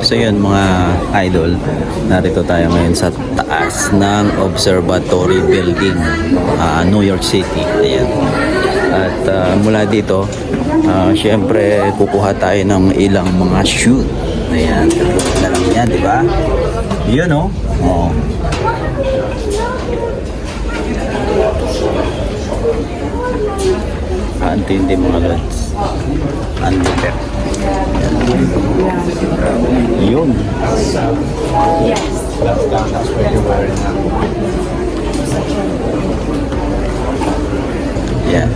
So yun mga idol, narito tayo ngayon sa taas ng Observatory Building, New York City. Ayan. At mula dito, syempre kukuha tayo ng ilang mga shoot. Ayan, tatlo na lang yan, di ba? Yun oh. Oh. Antindi mga lods. Antindi. Yun. Yan.